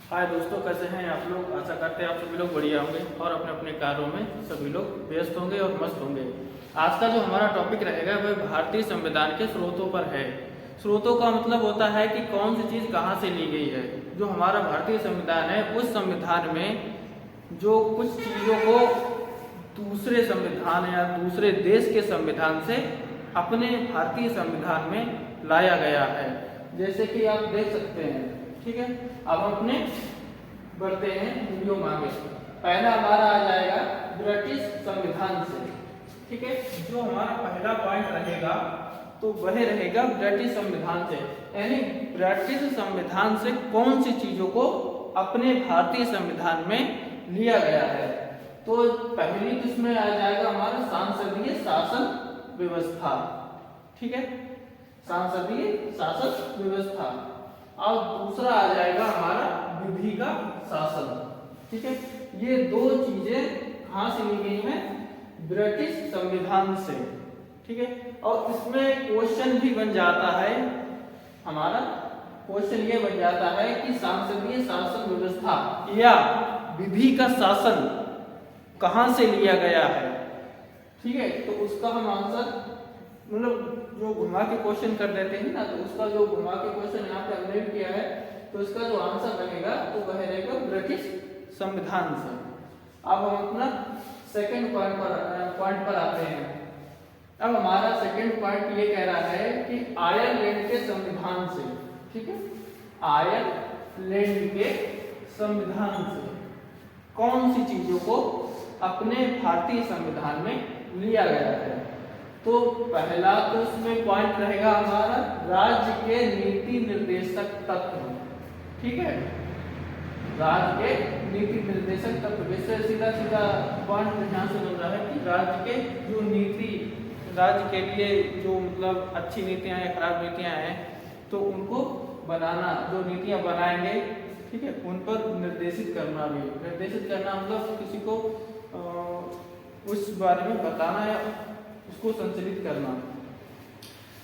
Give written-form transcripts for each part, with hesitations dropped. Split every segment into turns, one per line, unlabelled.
हाय दोस्तों, कैसे हैं आप लोग। आशा करते हैं आप सभी लोग बढ़िया होंगे और अपने अपने कार्यों में सभी लोग व्यस्त होंगे और मस्त होंगे। आज का जो हमारा टॉपिक रहेगा वह भारतीय संविधान के स्रोतों पर है। स्रोतों का मतलब होता है कि कौन सी चीज़ कहाँ से ली गई है। जो हमारा भारतीय संविधान है उस संविधान में जो कुछ चीज़ों को दूसरे संविधान या दूसरे देश के संविधान से अपने भारतीय संविधान में लाया गया है। जैसे कि आप देख सकते हैं, ठीक है। अब हम अपने बढ़ते हैं वीडियो में आगे। पहला हमारा आ जाएगा ब्रिटिश संविधान से, ठीक है। जो हमारा पहला पॉइंट रहेगा तो वह रहेगा ब्रिटिश संविधान से, यानी ब्रिटिश संविधान से कौन सी चीजों को अपने भारतीय संविधान में लिया गया है। तो पहली किसमें आ जाएगा हमारा सांसदीय शासन व्यवस्था, ठीक है, सांसदीय शासन व्यवस्था। और दूसरा आ जाएगा हमारा विधि का शासन, ठीक है। ये दो चीजें कहां से ली गई हैं, ब्रिटिश संविधान से, ठीक है। और इसमें क्वेश्चन भी बन जाता है, हमारा क्वेश्चन ये बन जाता है कि सांसदीय शासन व्यवस्था या विधि का शासन कहां से लिया गया है, ठीक है। तो उसका हम आंसर मतलब जो घुमा के क्वेश्चन कर देते हैं ना, तो उसका जो घुमा के क्वेश्चन यहाँ पे हमने भी किया है, तो इसका जो आंसर रहेगा तो वह रहेगा ब्रिटिश संविधान से। अब हम अपना सेकंड पॉइंट पर आते हैं। अब हमारा सेकंड पॉइंट ये कह रहा है कि आयरलैंड के संविधान से, ठीक है, आयरलैंड के संविधान से कौन सी चीजों को अपने भारतीय संविधान में लिया गया है। तो पहला तो उसमें पॉइंट रहेगा हमारा राज्य के नीति निर्देशक तत्व, ठीक है, राज्य के नीति निर्देशक तत्व। इससे सीधा सीधा पॉइंट यहाँ से बन रहा है कि राज्य के जो नीति, राज्य के लिए जो मतलब अच्छी नीतियाँ या खराब नीतियाँ हैं तो उनको बनाना, जो नीतियाँ बनाएंगे, ठीक है, उन पर निर्देशित करना भी। निर्देशित करना मतलब किसी को उस बारे में बताना या उसको संचालित करना।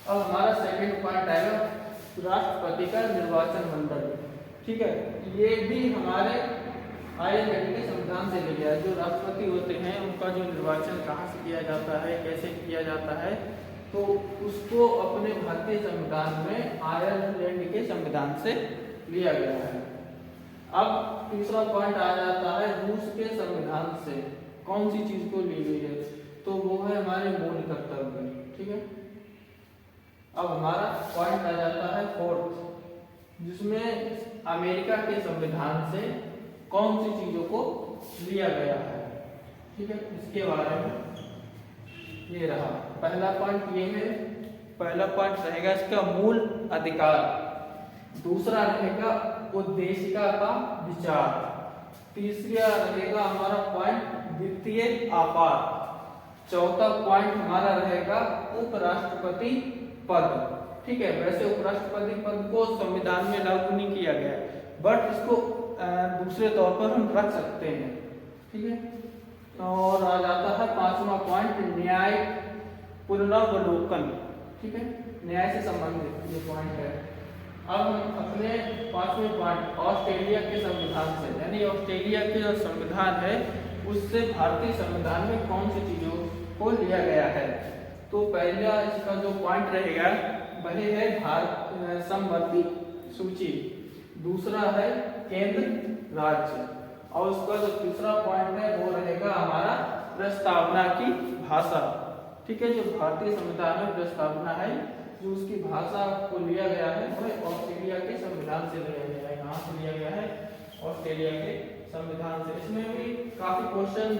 अब हमारा सेकंड पॉइंट आएगा राष्ट्रपति का निर्वाचन मंडल, ठीक है। ये भी हमारे आयरलैंड के संविधान से लिया है। जो राष्ट्रपति होते हैं उनका जो निर्वाचन कहाँ से किया जाता है, कैसे किया जाता है, तो उसको अपने भारतीय संविधान में आयरलैंड के संविधान से लिया गया है। अब तीसरा पॉइंट आ जाता है रूस के संविधान से कौन सी चीज को ली गई है, तो वो है हमारे मूल कर्तव्य, ठीक है। अब हमारा पॉइंट आ जाता है फोर्थ, जिसमें अमेरिका के संविधान से कौन सी चीजों को लिया गया है, ठीक है। इसके बारे में ये रहा पहला पॉइंट, ये है पहला पॉइंट रहेगा इसका मूल अधिकार। दूसरा रहेगा उद्देशिका का विचार। तीसरा रहेगा हमारा पॉइंट वित्तीय आपात। चौथा पॉइंट हमारा रहेगा उपराष्ट्रपति पद, ठीक है। वैसे उपराष्ट्रपति पद को संविधान में लागू नहीं किया गया, बट इसको दूसरे तौर पर हम रख सकते हैं, ठीक है। और आ जाता है पांचवा पॉइंट न्याय पुनरावलोकन, ठीक है, न्याय से संबंधित ये पॉइंट है। अब हम अपने पांचवें पॉइंट ऑस्ट्रेलिया के संविधान से, यानी ऑस्ट्रेलिया के जो संविधान है उससे भारतीय संविधान में कौन सी चीजों को लिया गया है। तो पहला इसका जो पॉइंट रहेगा वह है भारत समवर्ती सूची। दूसरा है केंद्र राज्य, और उसका जो तीसरा पॉइंट है वो रहेगा हमारा प्रस्तावना की भाषा, ठीक है। जो भारतीय संविधान में प्रस्तावना है, जो उसकी भाषा को लिया गया है वह ऑस्ट्रेलिया के संविधान से लिया गया है। कहाँ से लिया गया है, ऑस्ट्रेलिया के संविधान से। इसमें भी काफी क्वेश्चन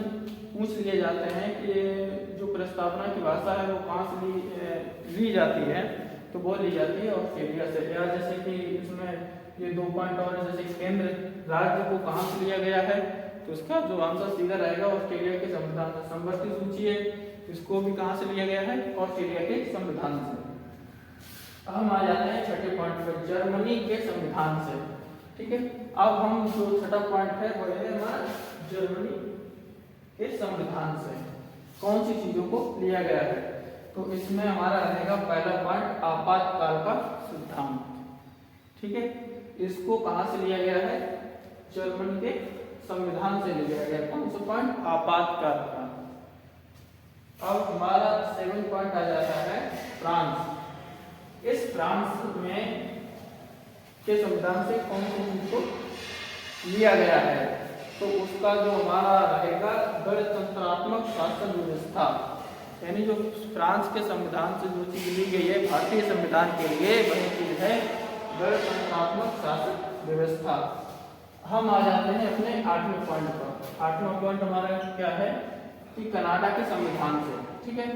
पूछ लिए जाते हैं कि जो प्रस्तावना की भाषा है वो कहाँ से ली जाती है, तो वो ली जाती है ऑस्ट्रेलिया से। या जैसे कि इसमें ये दो पॉइंट और, जैसे केंद्र राज्य को कहाँ से लिया गया है, तो इसका जो आंसर सीधा रहेगा ऑस्ट्रेलिया के संविधान से। समवर्ती सूची है, इसको भी कहाँ से लिया गया है, ऑस्ट्रेलिया के संविधान से। हम आ जाते हैं छठे पॉइंट पर जर्मनी के संविधान से, ठीक है। अब हम जो छठा पॉइंट है वो है हमारा जर्मनी के संविधान से कौन सी चीजों को लिया गया है। तो इसमें हमारा रहेगा पहला पॉइंट आपातकाल का सिद्धांत, ठीक है। इसको कहां से लिया गया है, जर्मनी के संविधान से लिया गया। कौन सा पॉइंट? आपातकाल का। अब हमारा 7 पॉइंट आ जाता है फ्रांस। इस फ्रांस में के संविधान से कौन सी चीज को लिया गया है? तो उसका जो हमारा रहेगा गणतंत्रात्मक शासन व्यवस्था, यानी जो फ्रांस के संविधान से जो चीज ली गई है भारतीय संविधान के लिए, वही चीज है गणतंत्रात्मक शासन व्यवस्था। हम आ जाते हैं अपने 8वें पॉइंट पर। 8वां पॉइंट हमारा क्या है कि कनाडा के संविधान से, ठीक है।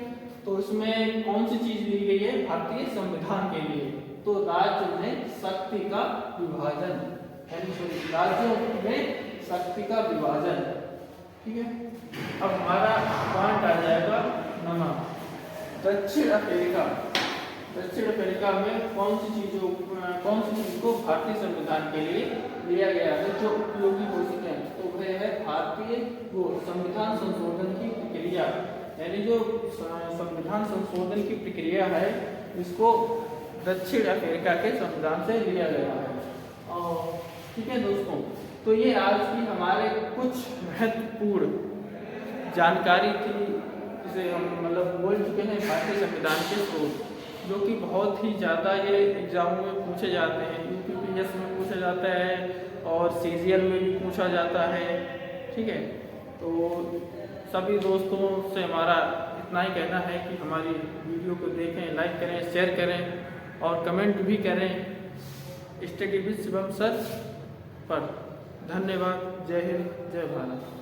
तो इसमें कौन सी चीज ली गई है भारतीय संविधान के लिए? तो राज्य में शक्ति का विभाजन, यानी राज्यों में शक्ति का विभाजन, ठीक है। अब हमारा पॉइंट आ जाएगा 9, दक्षिण अफ्रीका। दक्षिण अफ्रीका में कौन सी चीज को भारतीय संविधान के लिए लिया गया है जो उपयोगी हो सके? तो वह है भारतीय संविधान संशोधन की प्रक्रिया, यानी जो संविधान संशोधन की प्रक्रिया है इसको दक्षिण अफ्रीका के संविधान से लिया गया है। और ठीक है दोस्तों, तो ये आज की हमारे कुछ महत्वपूर्ण जानकारी थी, जिसे हम मतलब बोल चुके हैं भारतीय संविधान के स्रोत, जो कि बहुत ही ज़्यादा ये एग्जामों में पूछे जाते हैं। यूपीपीएससी में पूछा जाता है और सीजीएल में भी पूछा जाता है, ठीक है। तो सभी दोस्तों से हमारा इतना ही कहना है कि हमारी वीडियो को देखें, लाइक करें, शेयर करें और कमेंट भी करें स्टडी विद शिवम सर पर। धन्यवाद। जय हिंद, जय भारत।